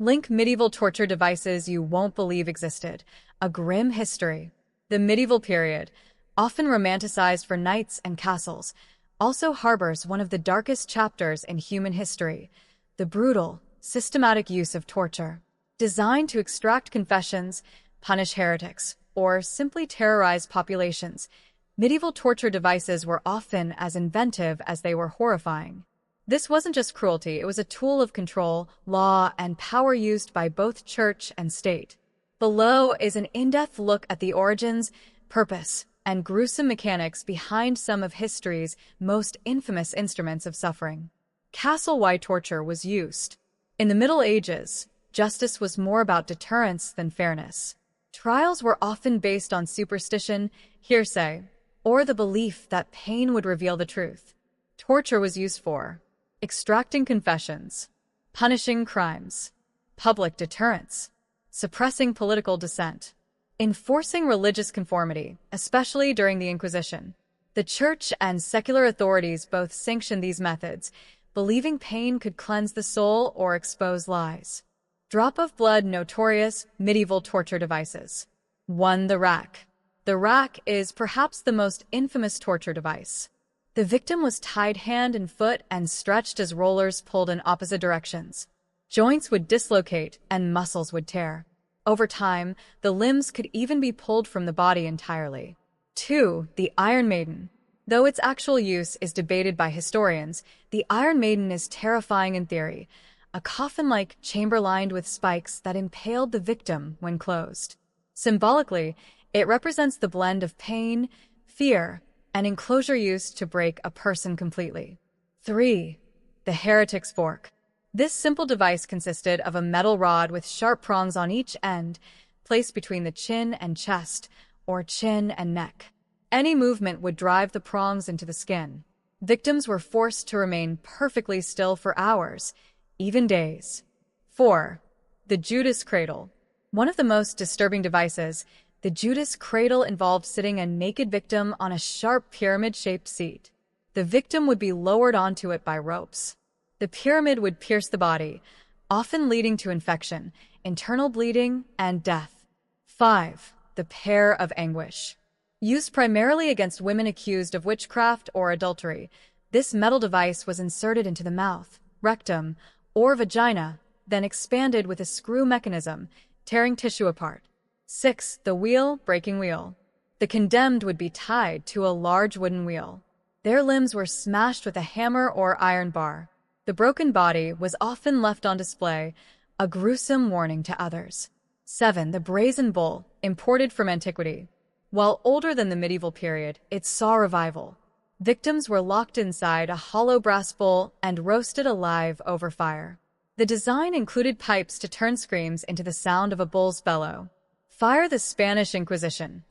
Link medieval torture devices you won't believe existed. A grim history. The medieval period, often romanticized for knights and castles, also harbors one of the darkest chapters in human history: the brutal, systematic use of torture. Designed to extract confessions, punish heretics, or simply terrorize populations, medieval torture devices were often as inventive as they were horrifying. This wasn't just cruelty, it was a tool of control, law, and power used by both church and state. Below is an in-depth look at the origins, purpose, and gruesome mechanics behind some of history's most infamous instruments of suffering. Castle-wide torture was used. In the Middle Ages, justice was more about deterrence than fairness. Trials were often based on superstition, hearsay, or the belief that pain would reveal the truth. Torture was used for extracting confessions, punishing crimes, public deterrence, suppressing political dissent, enforcing religious conformity, especially during the Inquisition. The church and secular authorities both sanctioned these methods, believing pain could cleanse the soul or expose lies. Drop of blood. Notorious medieval torture devices. 1. The rack. The rack is perhaps the most infamous torture device. The victim was tied hand and foot and stretched as rollers pulled in opposite directions. Joints would dislocate and muscles would tear. Over time, the limbs could even be pulled from the body entirely. 2. The Iron Maiden. Though its actual use is debated by historians, the Iron Maiden is terrifying in theory: a coffin-like chamber lined with spikes that impaled the victim when closed. Symbolically, it represents the blend of pain, fear, and enclosure used to break a person completely. 3. The Heretic's Fork. This simple device consisted of a metal rod with sharp prongs on each end, placed between the chin and chest, or chin and neck. Any movement would drive the prongs into the skin. Victims were forced to remain perfectly still for hours, even days. 4. The Judas Cradle. One of the most disturbing devices, the Judas Cradle involved sitting a naked victim on a sharp pyramid-shaped seat. The victim would be lowered onto it by ropes. The pyramid would pierce the body, often leading to infection, internal bleeding, and death. 5. The Pear of Anguish. Used primarily against women accused of witchcraft or adultery, this metal device was inserted into the mouth, rectum, or vagina, then expanded with a screw mechanism, tearing tissue apart. 6. The Breaking Wheel. The condemned would be tied to a large wooden wheel. Their limbs were smashed with a hammer or iron bar. The broken body was often left on display, a gruesome warning to others. 7. The Brazen Bull, imported from antiquity. While older than the medieval period, it saw revival. Victims were locked inside a hollow brass bowl and roasted alive over fire. The design included pipes to turn screams into the sound of a bull's bellow. Fire. The Spanish Inquisition.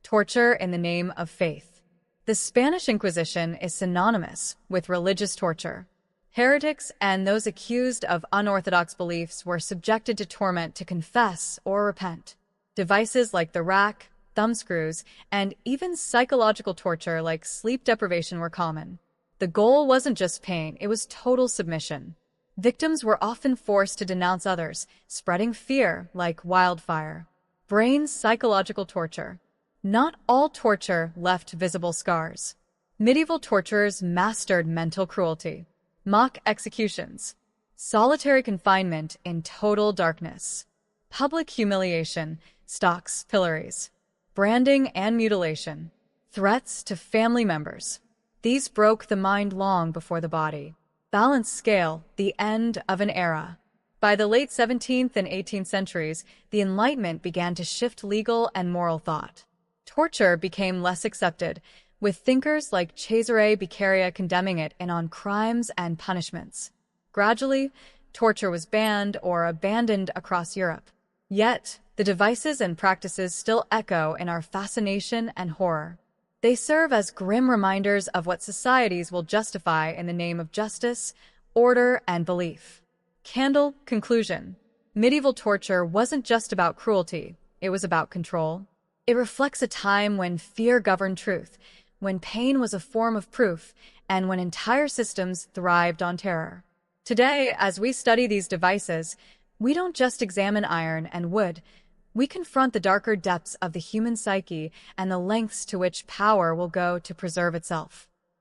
Torture in the name of faith. The Spanish Inquisition is synonymous with religious torture. Heretics and those accused of unorthodox beliefs were subjected to torment to confess or repent. Devices like the rack, thumbscrews, and even psychological torture like sleep deprivation were common. The goal wasn't just pain, it was total submission. Victims were often forced to denounce others, spreading fear like wildfire. Brain psychological torture. Not all torture left visible scars. Medieval torturers mastered mental cruelty. Mock executions. Solitary confinement in total darkness. Public humiliation, stocks, pillories. Branding and mutilation. Threats to family members. These broke the mind long before the body. Balance scale, the end of an era. By the late 17th and 18th centuries, the Enlightenment began to shift legal and moral thought. Torture became less accepted, with thinkers like Cesare Beccaria condemning it in On Crimes and Punishments. Gradually, torture was banned or abandoned across Europe. Yet, the devices and practices still echo in our fascination and horror. They serve as grim reminders of what societies will justify in the name of justice, order, and belief. Candle. Conclusion. Medieval torture wasn't just about cruelty, it was about control. It reflects a time when fear governed truth, when pain was a form of proof, and when entire systems thrived on terror. Today, as we study these devices, We don't just examine iron and wood. We confront the darker depths of the human psyche and the lengths to which power will go to preserve itself.